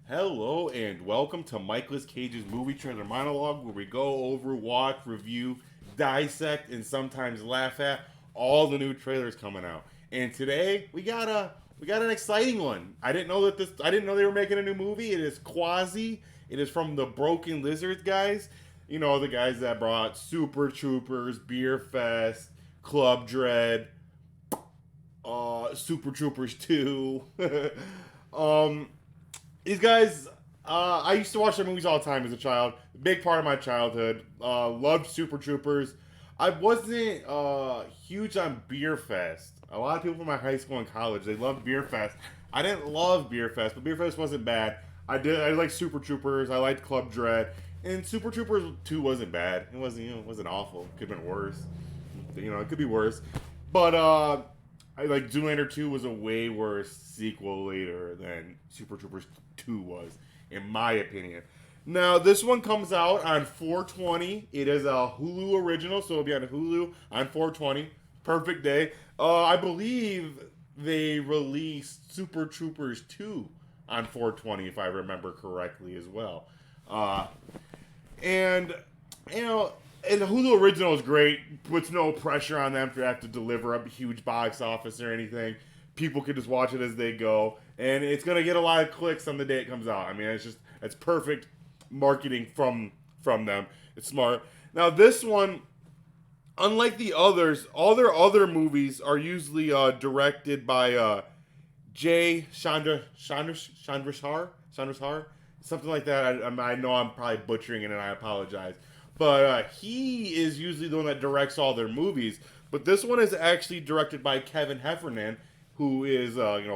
Hello and welcome to Michaelis Cage's Movie Trailer Monologue, where we go over, watch, review, dissect, and sometimes laugh at all the new trailers coming out. And today we got an exciting one. I didn't know they were making a new movie. It is Quasi. It is from the Broken Lizards guys. You know, the guys that brought Super Troopers, Beer Fest, Club Dread, Super Troopers 2. These guys, I used to watch their movies all the time as a child. Big part of my childhood. Loved Super Troopers. I wasn't huge on Beer Fest. A lot of people from my high school and college, they loved Beer Fest. I didn't love Beer Fest, but Beer Fest wasn't bad. I liked Super Troopers. I liked Club Dread. And Super Troopers 2 wasn't bad. It wasn't awful. It could have been worse. It could be worse. But I like Zoolander 2 was a way worse sequel later than Super Troopers 2 was, in my opinion. Now, this one comes out on 4/20. It is a Hulu original, so it'll be on Hulu on 4/20. Perfect day. I believe they released Super Troopers 2 on 4/20, if I remember correctly, as well. And the Hulu original is great. Puts no pressure on them to have to deliver a huge box office or anything. People can just watch it as they go, and it's gonna get a lot of clicks on the day it comes out. I mean, it's perfect marketing from them. It's smart. Now this one, unlike the others, all their other movies are usually directed by Jay Chandrashar, something like that. I know I'm probably butchering it, and I apologize. But he is usually the one that directs all their movies. But this one is actually directed by Kevin Heffernan, who is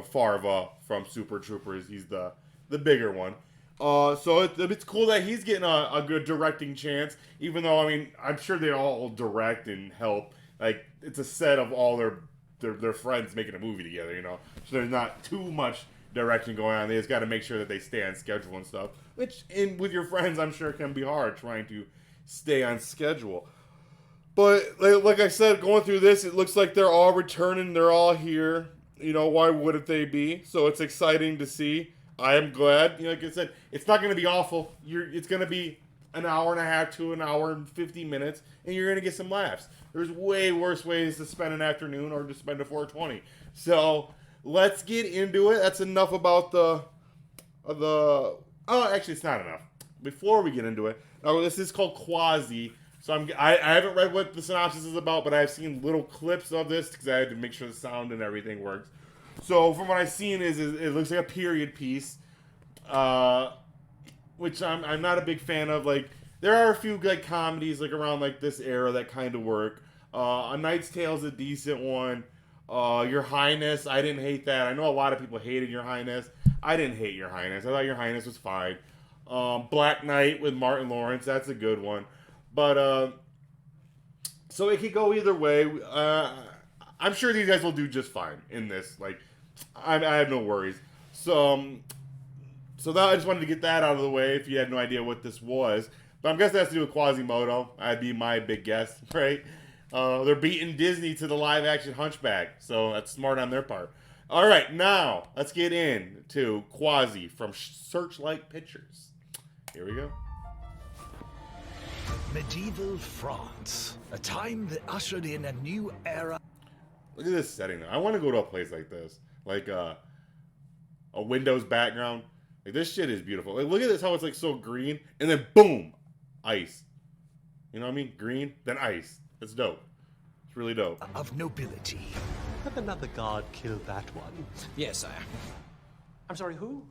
Farva from Super Troopers. He's the bigger one. So it's cool that he's getting a good directing chance. Even though I'm sure they all direct and help. Like it's a set of all their friends making a movie together. So there's not too much direction going on. They just got to make sure that they stay on schedule and stuff. Which with your friends, I'm sure can be hard trying to stay on schedule. But like I said, going through this, it looks like they're all returning. They're all here. Why wouldn't they be? So it's exciting to see. I am glad. Like I said, it's not going to be awful. It's going to be an hour and a half to an hour and 50 minutes, and you're going to get some laughs. There's way worse ways to spend an afternoon or to spend a 420. So let's get into it. That's enough about the. Oh, actually, it's not enough. Before we get into it, now this is called Quasi. So I haven't read what the synopsis is about, but I've seen little clips of this because I had to make sure the sound and everything works. So from what I've seen is it looks like a period piece, which I'm not a big fan of. Like there are a few like comedies like around like this era that kind of work. A Knight's Tale is a decent one. Your Highness, I didn't hate that. I know a lot of people hated Your Highness. I didn't hate Your Highness. I thought Your Highness was fine. Black Knight with Martin Lawrence, that's a good one. But so it could go either way. I'm sure these guys will do just fine in this. Like I have no worries. So that I just wanted to get that out of the way. If you had no idea what this was, but I'm guessing it has to do with Quasimodo. That'd be my big guess, right? They're beating Disney to the live-action Hunchback, so that's smart on their part. All right, now let's get into Quasi from Searchlight Pictures. Here we go. Medieval France, a time that ushered in a new era. Look at this setting. I want to go to a place like this, like a Windows background. Like this shit is beautiful. Like look at this, how it's like so green, and then boom, ice. You know what I mean? Green, then ice. It's dope. It's really dope. Of nobility. Have another guard kill that one? Yes, sire. I'm sorry, who?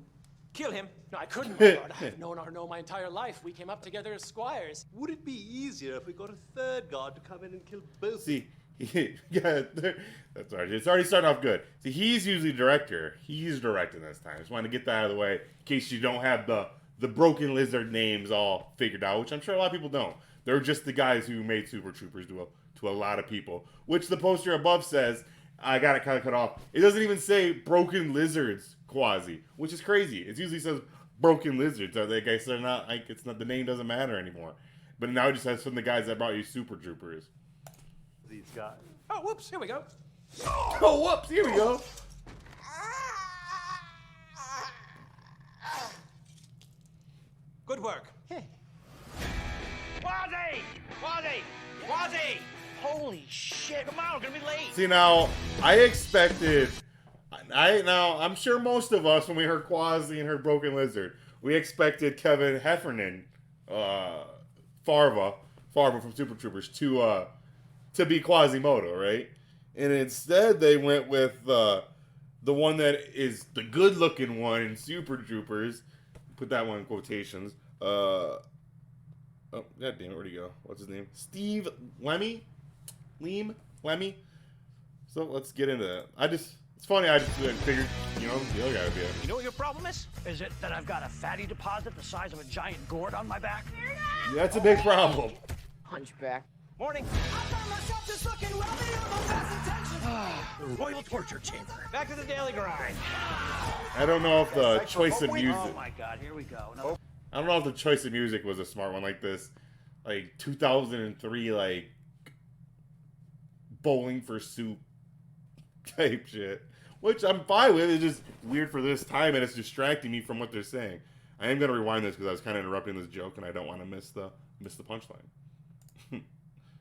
Kill him? No, I couldn't, my lord. I've known Arnaud my entire life. We came up together as squires. Would it be easier if we got a third guard to come in and kill both? See, yeah, that's alright. It's already starting off good. See, he's usually director. He's directing this time. Just wanted to get that out of the way in case you don't have the Broken Lizard names all figured out, which I'm sure a lot of people don't. They're just the guys who made Super Troopers to a lot of people. Which the poster above says, I got it kind of cut off. It doesn't even say Broken Lizards Quasi, which is crazy. It usually says Broken Lizards. I guess they're not like it's not the name doesn't matter anymore. But now it just says from the guys that brought you Super Troopers. These guys. Oh, whoops, here we go. Oh, whoops, here we go. Good work. Quasi! Quasi! Quasi! Holy shit! Come on, we're gonna be late. See, now I expected. I'm sure most of us, when we heard Quasi and heard Broken Lizard, we expected Kevin Heffernan, Farva from Super Troopers, to be Quasimodo, right? And instead, they went with the one that is the good-looking one in Super Troopers. Put that one in quotations. Oh, god damn it, where'd he go? What's his name? Steve Lemmy? Lemmy? So let's get into that. It's funny, I just figured, the other guy would be it. You know what your problem is? Is it that I've got a fatty deposit the size of a giant gourd on my back? Yeah, that's a big problem. Hunchback. Morning. The Royal Torture Chamber. Back to the daily grind. I don't know if the choice of music. Oh my god, here we go. No. I don't know if the choice of music was a smart one like this. Like 2003, like Bowling for Soup type shit. Which I'm fine with. It's just weird for this time and it's distracting me from what they're saying. I am gonna rewind this because I was kind of interrupting this joke and I don't want to miss the punchline.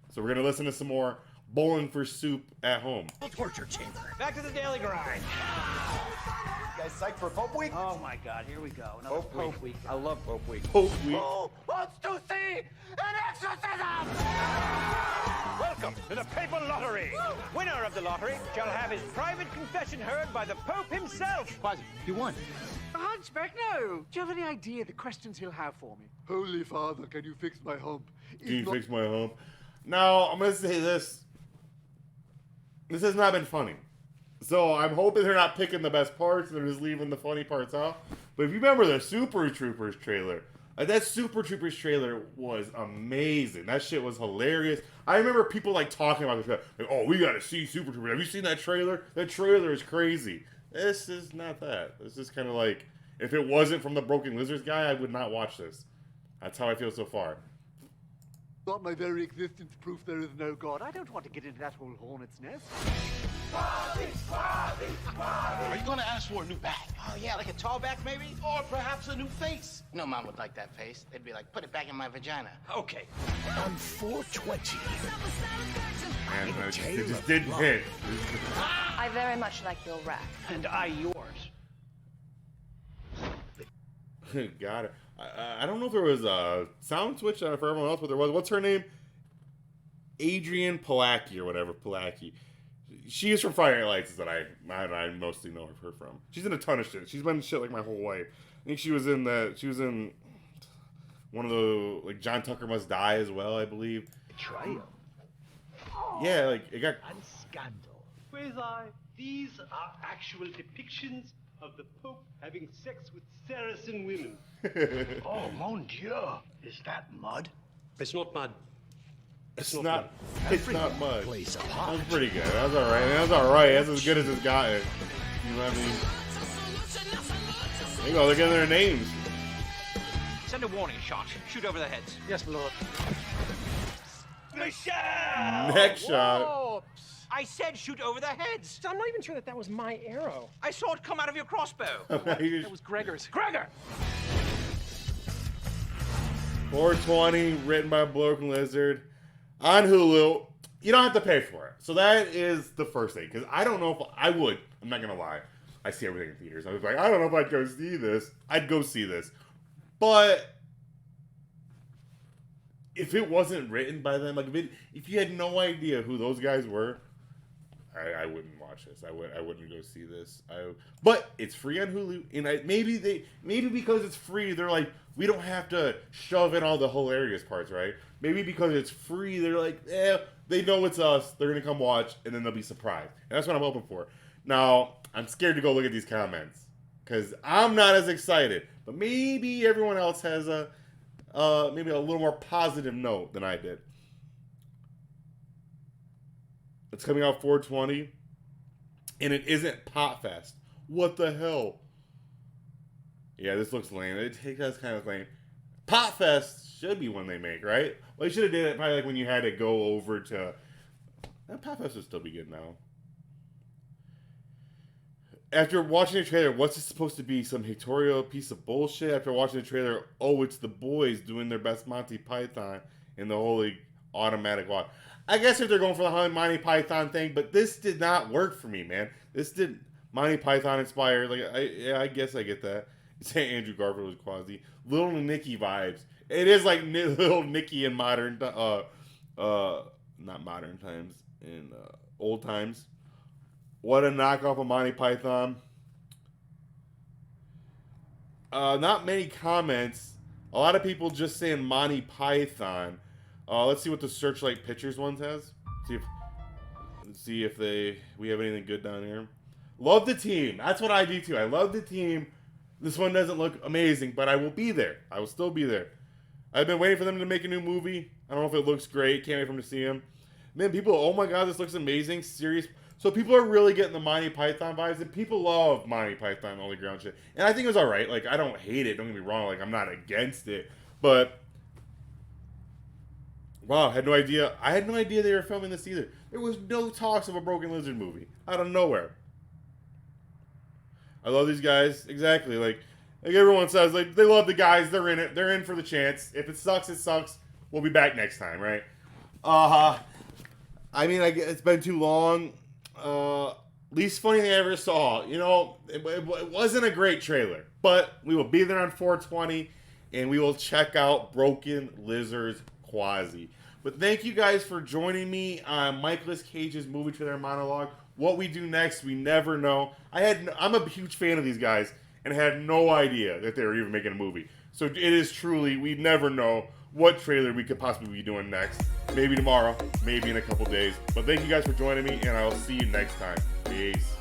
So we're gonna listen to some more Bowling for Soup at home. Torture Chamber. Back to the daily grind. You guys psyched for Pope Week? Oh my god, here we go. Another Pope Week. I love Pope Week. Pope Week. Who wants to see an exorcism? Welcome to the Papal Lottery. Winner of the lottery shall have his private confession heard by the Pope himself. Quasi, you won. Hunchback, no. Do you have any idea the questions he'll have for me? Holy Father, can you fix my hump? Can you fix my hump? Now, I'm going to say this. This has not been funny. So I'm hoping they're not picking the best parts and they're just leaving the funny parts out. But if you remember the Super Troopers trailer, that Super Troopers trailer was amazing. That shit was hilarious. I remember people like talking about this. Like, oh, we got to see Super Troopers. Have you seen that trailer? That trailer is crazy. This is not that. This is kind of like, if it wasn't from the Broken Lizards guy, I would not watch this. That's how I feel so far. Not my very existence proof there is no God. I don't want to get into that whole hornet's nest. Are you gonna ask for a new back? Oh yeah, like a tall back maybe? Or perhaps a new face? No mom would like that face. They'd be like, put it back in my vagina. Okay. On 420. And it just didn't hit. I very much like your rap. And I yours. Got it. I don't know if there was a sound switch for everyone else, but there was. What's her name? Adrian Palacki or whatever. Palacki. She is from Friday Night Lights, is that I mostly know her from. She's in a ton of shit. She's been in shit like my whole life. I think she was in one of the, like, John Tucker Must Die as well, I believe. Betrayal. Yeah, like, it got... And scandal. Quasi, these are actual depictions of the Pope having sex with Saracen women. Oh, mon Dieu. Is that mud? It's not mud. It's not much. Plays a That part. was pretty good. That was alright. That's as good as it's gotten. You know what I mean? There you go. They're getting their names. Send a warning shot. Shoot over the heads. Yes, my lord. Michelle! Next shot. Whoops. I said shoot over the heads. I'm not even sure that was my arrow. I saw it come out of your crossbow. That was Gregor's. Gregor! 420, written by Broken Lizard, on Hulu. You don't have to pay for it. So that is the first thing. Because I don't know if I would. I'm not going to lie. I see everything in theaters. I was like, I don't know if I'd go see this. I'd go see this. But if it wasn't written by them, like if you had no idea who those guys were, I wouldn't watch this. I wouldn't go see this. But it's free on Hulu, and maybe because it's free, they're like, we don't have to shove in all the hilarious parts, right? Maybe because it's free, they're like, they know it's us. They're gonna come watch, and then they'll be surprised. And that's what I'm hoping for. Now, I'm scared to go look at these comments because I'm not as excited. But maybe everyone else has maybe a little more positive note than I did. It's coming out 420, and it isn't Potfest. What the hell? Yeah, this looks lame. That's kind of lame. Potfest should be one they make, right? Well, they should have did it probably like when you had to go over to... Potfest would still be good now. after watching the trailer, what's it supposed to be? Some pictorial piece of bullshit? After watching the trailer, oh, it's the boys doing their best Monty Python in the holy automatic walk. I guess if they're going for the whole Monty Python thing, but this did not work for me, man. This did Monty Python inspired. Like, I guess I get that. Say Andrew Garfield was Quasi. Little Nicky vibes. It is like Little Nicky in modern, not modern times, in old times. What a knockoff of Monty Python. Not many comments. A lot of people just saying Monty Python. Let's see what the Searchlight Pictures ones has. See if we have anything good down here. Love the team. That's what I do too. I love the team. This one doesn't look amazing, but I will be there. I will still be there. I've been waiting for them to make a new movie. I don't know if it looks great. Can't wait for them to see them. Man, people, oh my god, this looks amazing. Serious. So people are really getting the Monty Python vibes, and people love Monty Python Holy Ground shit. And I think it was alright. Like, I don't hate it. Don't get me wrong. Like, I'm not against it. But, wow, I had no idea they were filming this either. There was no talks of a Broken Lizard movie. Out of nowhere. I love these guys. Exactly. Like everyone says, like, they love the guys. They're in it. They're in for the chance. If it sucks, it sucks. We'll be back next time, right? I mean, it's been too long. Least funny thing I ever saw. You know, it wasn't a great trailer. But we will be there on 420, and we will check out Broken Lizard's Quasi. But thank you guys for joining me on Nicolas Cage's movie trailer monologue. What we do next, we never know. I'm a huge fan of these guys, and had no idea that they were even making a movie. So it is truly, we never know what trailer we could possibly be doing next. Maybe tomorrow, maybe in a couple days. But thank you guys for joining me, and I'll see you next time. Peace.